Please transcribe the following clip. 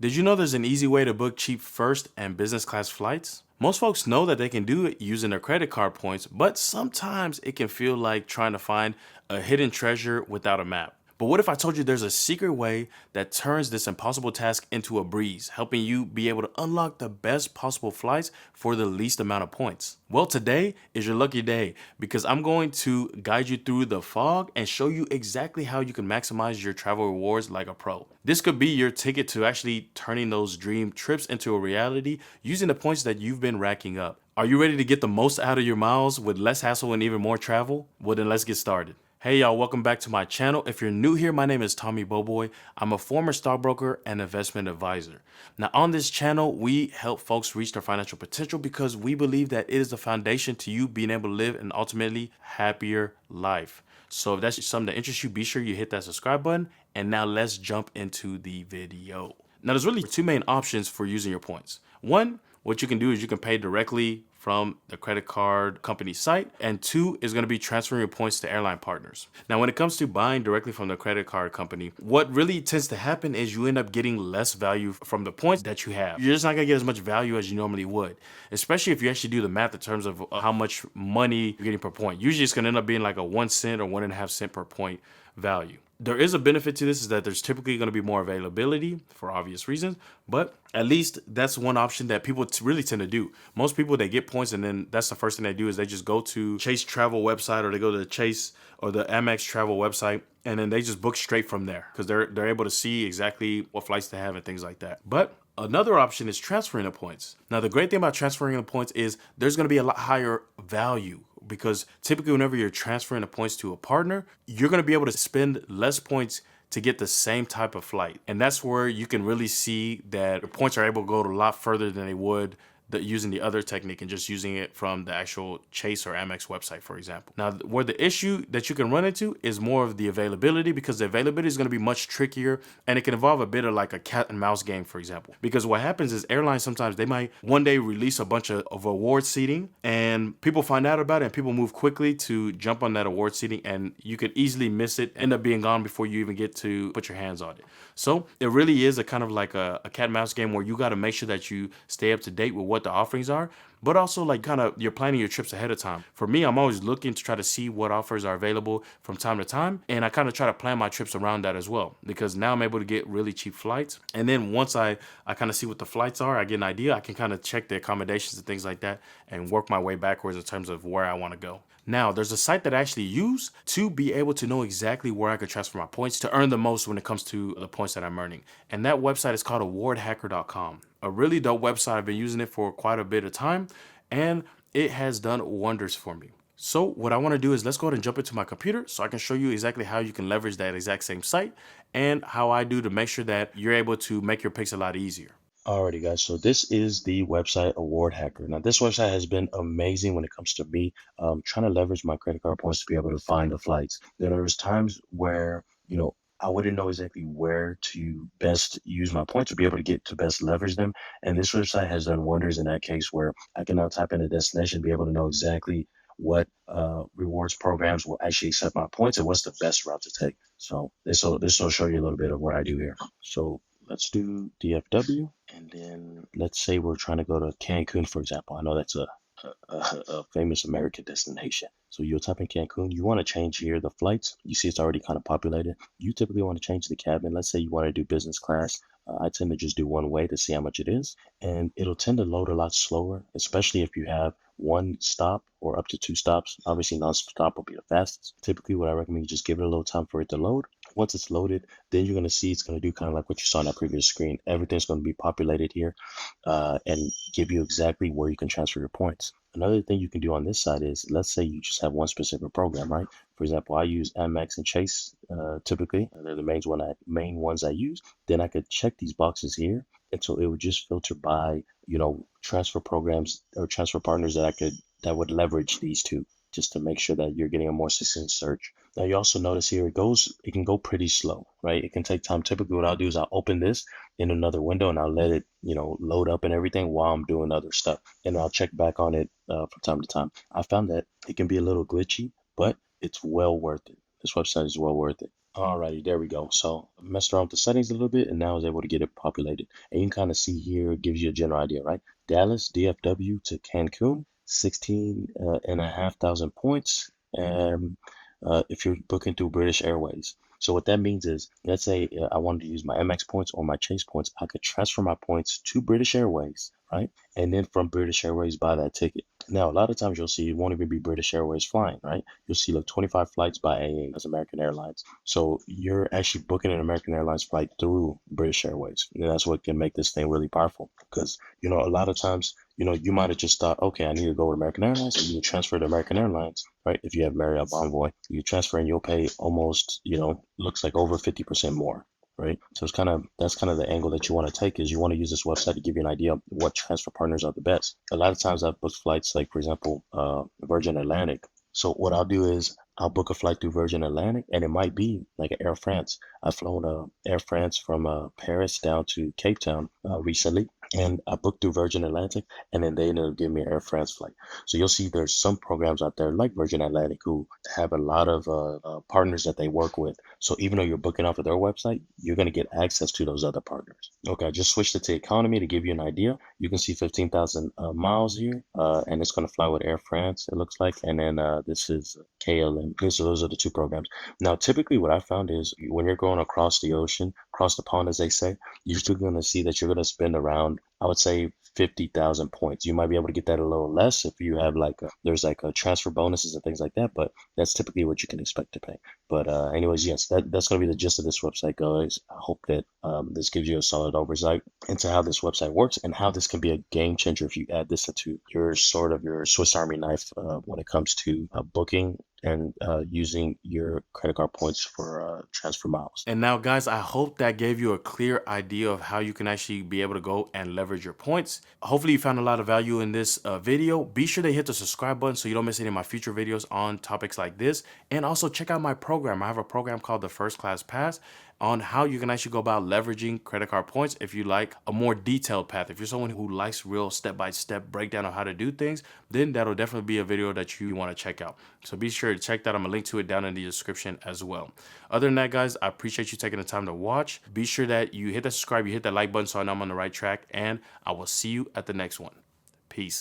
Did you know there's an easy way to book cheap first and business class flights? Most folks know that they can do it using their credit card points, but sometimes it can feel like trying to find a hidden treasure without a map. But what if I told you there's a secret way that turns this impossible task into a breeze, helping you be able to unlock the best possible flights for the least amount of points? Well, today is your lucky day because I'm going to guide you through the fog and show you exactly how you can maximize your travel rewards like a pro. This could be your ticket to actually turning those dream trips into a reality using the points that you've been racking up. Are you ready to get the most out of your miles with less hassle and even more travel? Well, then let's get started. Hey y'all, welcome back to my channel. If you're new here, my name is Tommy Boboy. I'm a former stockbroker and investment advisor. Now on this channel, we help folks reach their financial potential because we believe that it is the foundation to you being able to live an ultimately happier life. So if that's something that interests you, be sure you hit that subscribe button. And now let's jump into the video. Now there's really two main options for using your points. One, what you can do is you can pay directly from the credit card company site, and two is going to be transferring your points to airline partners. Now, when it comes to buying directly from the credit card company, what really tends to happen is you end up getting less value from the points that you have. You're just not going to get as much value as you normally would, especially if you actually do the math in terms of how much money you're getting per point. Usually it's going to end up being like a 1 cent or 1.5 cent per point value. There is a benefit to this, is that there's typically going to be more availability for obvious reasons, but at least that's one option that people really tend to do. Most people, they get points and then that's the first thing they do is they just go to Chase Travel website, or they go to the Chase or the Amex Travel website, and then they just book straight from there because they're able to see exactly what flights they have and things like that. But another option is transferring the points. Now, the great thing about transferring the points is there's going to be a lot higher value, because typically whenever you're transferring the points to a partner, you're going to be able to spend less points to get the same type of flight. And that's where you can really see that the points are able to go a lot further than they would using the other technique and just using it from the actual Chase or Amex website, for example. Now, where the issue that you can run into is more of the availability, because the availability is going to be much trickier, and it can involve a bit of like a cat and mouse game, for example. Because what happens is airlines sometimes, they might one day release a bunch of award seating, and people find out about it and people move quickly to jump on that award seating, and you could easily miss it, end up being gone before you even get to put your hands on it. So it really is a kind of like a cat and mouse game where you got to make sure that you stay up to date with what the offerings are, but also like kind of you're planning your trips ahead of time. For me, I'm always looking to try to see what offers are available from time to time, and I kind of try to plan my trips around that as well, because now I'm able to get really cheap flights. And then once I kind of see what the flights are, I get an idea, I can kind of check the accommodations and things like that and work my way backwards in terms of where I want to go. Now, there's a site that I actually use to be able to know exactly where I could transfer my points to earn the most when it comes to the points that I'm earning. And that website is called awardhacker.com. A really dope website. I've been using it for quite a bit of time, and it has done wonders for me. So what I want to do is let's go ahead and jump into my computer so I can show you exactly how you can leverage that exact same site and how I do to make sure that you're able to make your picks a lot easier. Alrighty, guys. So this is the website Award Hacker. Now, this website has been amazing when it comes to me trying to leverage my credit card points to be able to find the flights. There was times where, I wouldn't know exactly where to best use my points to be able to get to best leverage them. And this website has done wonders in that case, where I can now type in a destination, be able to know exactly what rewards programs will actually accept my points and what's the best route to take. So this will show you a little bit of what I do here. So let's do DFW, and then let's say we're trying to go to Cancun, for example. I know that's a famous American destination. So you'll type in Cancun. You want to change here the flights. You see it's already kind of populated. You typically want to change the cabin. Let's say you want to do business class. I tend to just do one way to see how much it is, and it'll tend to load a lot slower, especially if you have one stop or up to two stops. Obviously, non-stop will be the fastest. Typically, what I recommend, you just give it a little time for it to load. Once it's loaded, then you're going to see it's going to do kind of like what you saw on that previous screen. Everything's going to be populated here and give you exactly where you can transfer your points. Another thing you can do on this side is, let's say you just have one specific program, right? For example, I use Amex and Chase typically. They're the main ones I use. Then I could check these boxes here. And so it would just filter by, transfer programs or transfer partners that would leverage these two, just to make sure that you're getting a more succinct search. Now you also notice here it can go pretty slow, right? It can take time. Typically what I'll do is I'll open this in another window and I'll let it, load up and everything while I'm doing other stuff. And I'll check back on it from time to time. I found that it can be a little glitchy, but it's well worth it. This website is well worth it. Alrighty, there we go. So I messed around with the settings a little bit and now I was able to get it populated. And you can kind of see here, it gives you a general idea, right? Dallas, DFW to Cancun, 16 and a half thousand points. And if you're booking through British Airways. So what that means is, let's say I wanted to use my MX points or my Chase points, I could transfer my points to British Airways, right? And then from British Airways, buy that ticket. Now, a lot of times you'll see it won't even be British Airways flying, right? You'll see like 25 flights by AA, as American Airlines. So you're actually booking an American Airlines flight through British Airways. And that's what can make this thing really powerful. Because, a lot of times, you might have just thought, okay, I need to go with American Airlines. So you transfer to American Airlines, right? If you have Marriott Bonvoy, you transfer and you'll pay almost, looks like over 50% more. Right. So that's kind of the angle that you want to take is you want to use this website to give you an idea of what transfer partners are the best. A lot of times I've booked flights like, for example, Virgin Atlantic. So what I'll do is I'll book a flight through Virgin Atlantic, and it might be like Air France. I've flown Air France from Paris down to Cape Town recently, and I booked through Virgin Atlantic, and then they ended up giving me an Air France flight. So you'll see there's some programs out there like Virgin Atlantic who have a lot of partners that they work with. So even though you're booking off of their website, you're going to get access to those other partners. Okay, I just switched it to economy to give you an idea. You can see 15,000 miles here, and it's going to fly with Air France, it looks like. And then this is KLM. Okay, so those are the two programs. Now, typically what I found is when you're going across the ocean, across the pond, as they say, you're still going to see that you're going to spend around, I would say, 50,000 points. You might be able to get that a little less if you have there's like a transfer bonuses and things like that, but that's typically what you can expect to pay. But anyways, yes, that's going to be the gist of this website, guys. I hope that this gives you a solid oversight into how this website works and how this can be a game changer if you add this into your your Swiss Army knife when it comes to booking and using your credit card points for transfer miles. And now, guys, I hope that gave you a clear idea of how you can actually be able to go and leverage your points. Hopefully, you found a lot of value in this video. Be sure to hit the subscribe button so you don't miss any of my future videos on topics like this. And also check out my program. I have a program called the First Class Pass on how you can actually go about leveraging credit card points if you like a more detailed path. If you're someone who likes real step-by-step breakdown of how to do things, then that'll definitely be a video that you want to check out. So be sure to check that. I'm gonna link to it down in the description as well. Other than that, guys, I appreciate you taking the time to watch. Be sure that you hit that subscribe, you hit that like button so I know I'm on the right track, and I will see you at the next one. Peace.